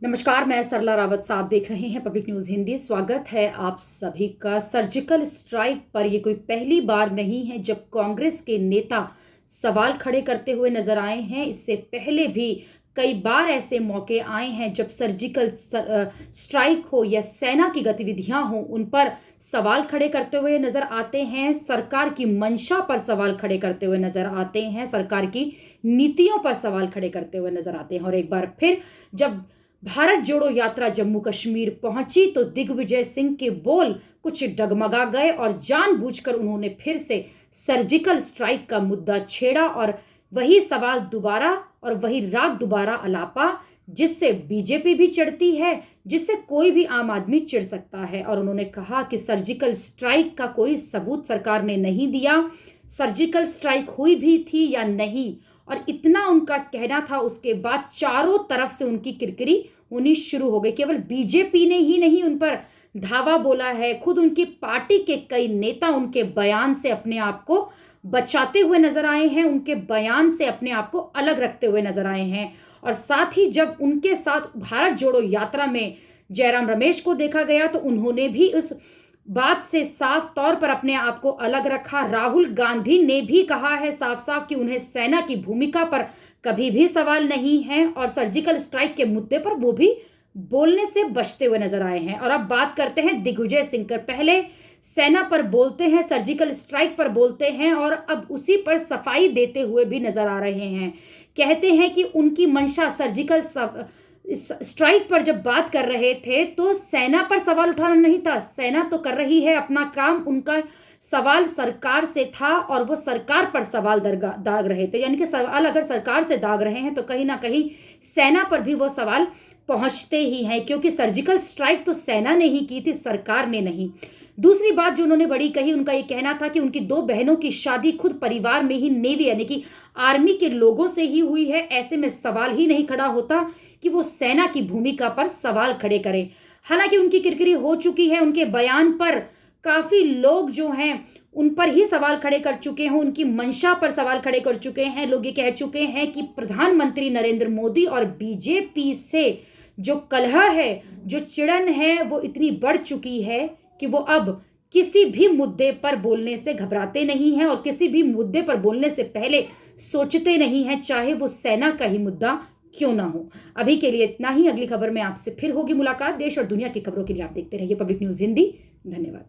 नमस्कार, मैं सरला रावत साहब देख रहे हैं पब्लिक न्यूज़ हिंदी। स्वागत है आप सभी का। सर्जिकल स्ट्राइक पर ये कोई पहली बार नहीं है जब कांग्रेस के नेता सवाल खड़े करते हुए नजर आए हैं। इससे पहले भी कई बार ऐसे मौके आए हैं जब सर्जिकल स्ट्राइक हो या सेना की गतिविधियां हो, उन पर सवाल खड़े करते हुए नजर आते हैं। सरकार की मंशा पर सवाल खड़े करते हुए नजर आते हैं। सरकार की नीतियों पर सवाल खड़े करते हुए नजर आते हैं। और एक बार फिर जब भारत जोड़ो यात्रा जम्मू कश्मीर पहुंची तो दिग्विजय सिंह के बोल कुछ डगमगा गए और जानबूझकर उन्होंने फिर से सर्जिकल स्ट्राइक का मुद्दा छेड़ा और वही सवाल दोबारा और वही राग दोबारा अलापा, जिससे बीजेपी भी चिढ़ती है, जिससे कोई भी आम आदमी चिढ़ सकता है। और उन्होंने कहा कि सर्जिकल स्ट्राइक का कोई सबूत सरकार ने नहीं दिया, सर्जिकल स्ट्राइक हुई भी थी या नहीं, और इतना उनका कहना था। उसके बाद चारों तरफ से उनकी किरकिरी होनी शुरू हो गई। केवल बीजेपी ने ही नहीं उन पर धावा बोला है, खुद उनकी पार्टी के कई नेता उनके बयान से अपने आप को बचाते हुए नजर आए हैं, उनके बयान से अपने आप को अलग रखते हुए नजर आए हैं। और साथ ही जब उनके साथ भारत जोड़ो यात्रा में जयराम रमेश को देखा गया तो उन्होंने भी उस बात से साफ तौर पर अपने आप को अलग रखा। राहुल गांधी ने भी कहा है साफ साफ कि उन्हें सेना की भूमिका पर कभी भी सवाल नहीं है और सर्जिकल स्ट्राइक के मुद्दे पर वो भी बोलने से बचते हुए नजर आए हैं। और अब बात करते हैं दिग्विजय सिंह कर। पहले सेना पर बोलते हैं, सर्जिकल स्ट्राइक पर बोलते हैं और अब उसी पर सफाई देते हुए भी नजर आ रहे हैं। कहते हैं कि उनकी मंशा सर्जिकल स्ट्राइक पर जब बात कर रहे थे तो सेना पर सवाल उठाना नहीं था। सेना तो कर रही है अपना काम, उनका सवाल सरकार से था और वो सरकार पर सवाल दाग रहे थे। यानी कि सवाल अगर सरकार से दाग रहे हैं तो कहीं ना कहीं सेना पर भी वो सवाल पहुंचते ही हैं, क्योंकि सर्जिकल स्ट्राइक तो सेना ने ही की थी, सरकार ने नहीं। दूसरी बात जो उन्होंने बड़ी कही, उनका ये कहना था कि उनकी दो बहनों की शादी खुद परिवार में ही नेवी यानी कि आर्मी के लोगों से ही हुई है। ऐसे में सवाल ही नहीं खड़ा होता कि वो सेना की भूमिका पर सवाल खड़े करें। हालांकि उनकी किरकिरी हो चुकी है, उनके बयान पर काफी लोग जो हैं उन पर ही सवाल खड़े कर चुके हैं, उनकी मंशा पर सवाल खड़े कर चुके हैं। लोग ये कह चुके हैं कि प्रधानमंत्री नरेंद्र मोदी और बीजेपी से जो कलह है, जो चिड़न है, वो इतनी बढ़ चुकी है कि वो अब किसी भी मुद्दे पर बोलने से घबराते नहीं हैं और किसी भी मुद्दे पर बोलने से पहले सोचते नहीं हैं, चाहे वो सेना का ही मुद्दा क्यों ना हो। अभी के लिए इतना ही। अगली खबर में आपसे फिर होगी मुलाकात। देश और दुनिया की खबरों के लिए आप देखते रहिए पब्लिक न्यूज़ हिंदी। धन्यवाद।